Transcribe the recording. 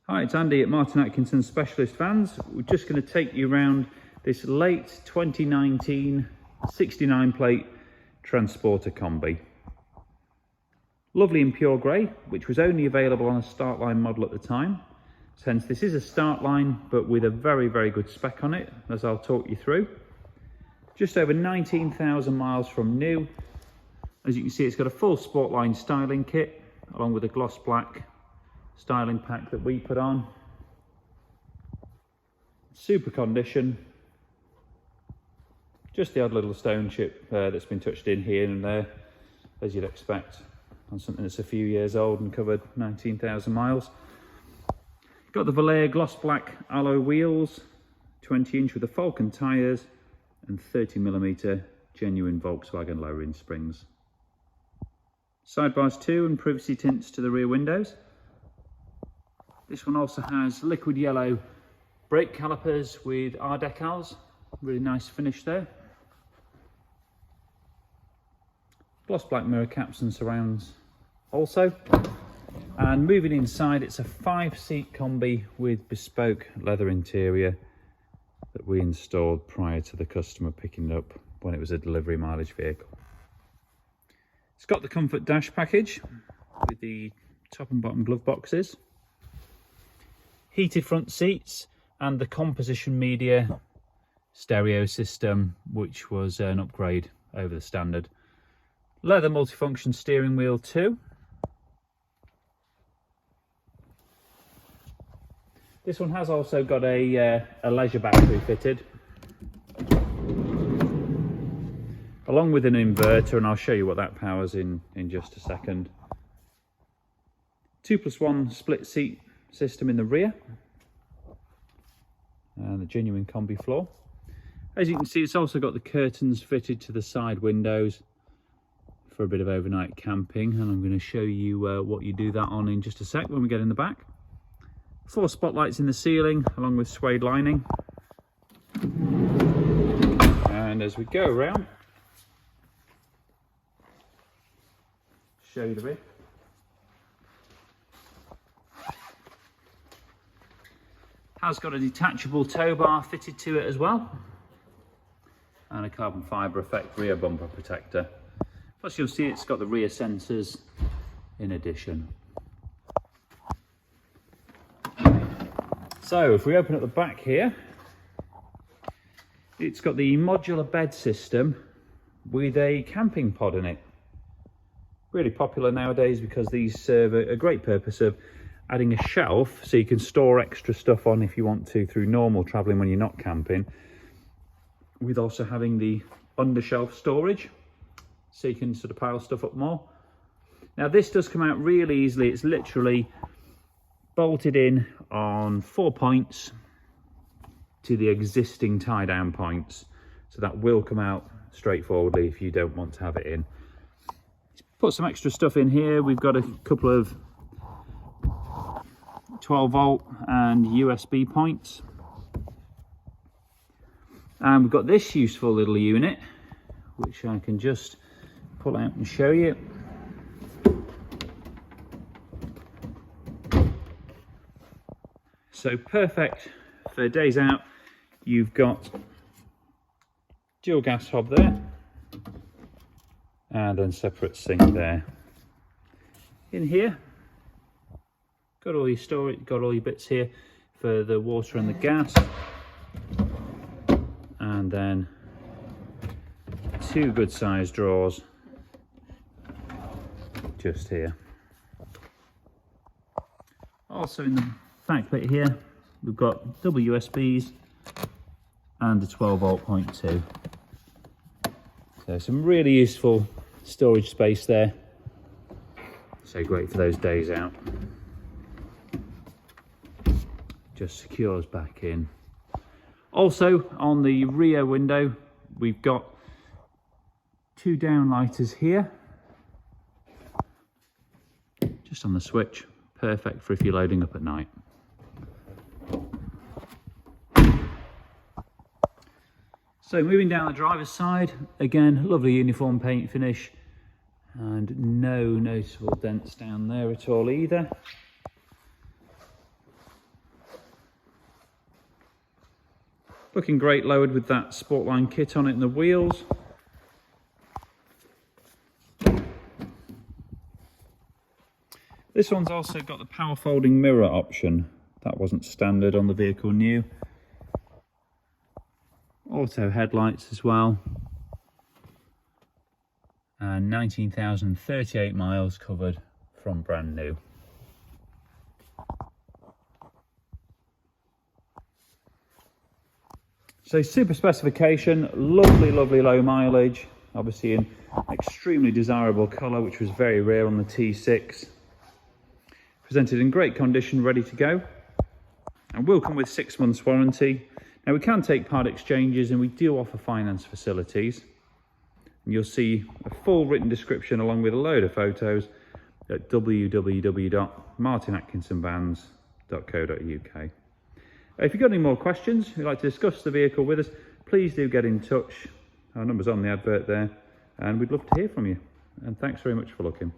Hi, it's Andy at Martin Atkinson Specialist Vans. We're just going to take you around this late 2019 69 plate Transporter Kombi. Lovely in pure grey, which was only available on a Startline model at the time. Hence this is a Startline, but with a very good spec on it, as I'll talk you through. Just over 19,000 miles from new. As you can see, it's got a full Sportline styling kit, along with a gloss black styling pack that we put on. Super condition. Just the odd little stone chip that's been touched in here and there, as you'd expect on something that's a few years old and covered 19,000 miles. Got the Vallejo gloss black alloy wheels, 20-inch with the Falcon tyres and 30mm genuine Volkswagen lowering springs. Sidebars too, and privacy tints to the rear windows. This one also has liquid yellow brake calipers with R decals. Really nice finish there. Gloss black mirror caps and surrounds also. And moving inside, it's a 5-seat Kombi with bespoke leather interior that we installed prior to the customer picking it up when it was a delivery mileage vehicle. It's got the comfort dash package with the top and bottom glove boxes, heated front seats, and the composition media stereo system, which was an upgrade over the standard. Leather multifunction steering wheel too. This one has also got a leisure battery fitted, along with an inverter, and I'll show you what that powers in just a second. 2+1 split seat system in the rear, and the genuine Kombi floor. As you can see, it's also got the curtains fitted to the side windows for a bit of overnight camping, and I'm going to show you what you do that on in just a sec when we get in the back. 4 spotlights in the ceiling, along with suede lining. And as we go around, show you the rear. Has got a detachable tow bar fitted to it as well, and a carbon fibre effect rear bumper protector. Plus you'll see it's got the rear sensors in addition. So if we open up the back here, it's got the modular bed system with a camping pod in it. Really popular nowadays because these serve a great purpose of adding a shelf so you can store extra stuff on if you want to through normal travelling when you're not camping, with also having the undershelf storage so you can sort of pile stuff up more. Now this does come out really easily. It's literally bolted in on 4 points to the existing tie down points, so that will come out straightforwardly if you don't want to have it in. Put some extra stuff in here. We've got a couple of 12 volt and USB points, and we've got this useful little unit which I can just pull out and show you. So perfect for days out. You've got dual gas hob there, and then separate sink there. In here, got all your storage, got all your bits here for the water and the gas, and then 2 good sized drawers just here. Also in the back bit here, we've got double USBs and a 12 volt point too. So some really useful storage space there. So great for those days out. Just secures back in. Also on the rear window, we've got 2 downlighters here, just on the switch. Perfect for if you're loading up at night. So moving down the driver's side, again, lovely uniform paint finish and no noticeable dents down there at all either. Looking great lowered with that Sportline kit on it and the wheels. This one's also got the power folding mirror option. That wasn't standard on the vehicle new. Auto headlights as well. And 19,038 miles covered from brand new. So super specification, lovely low mileage, obviously in extremely desirable colour, which was very rare on the T6. Presented in great condition, ready to go, and will come with 6 months warranty. Now we can take part exchanges and we do offer finance facilities. And you'll see a full written description along with a load of photos at www.martinatkinsonvans.co.uk. If you've got any more questions, you'd like to discuss the vehicle with us, please do get in touch. Our number's on the advert there, and we'd love to hear from you. And thanks very much for looking.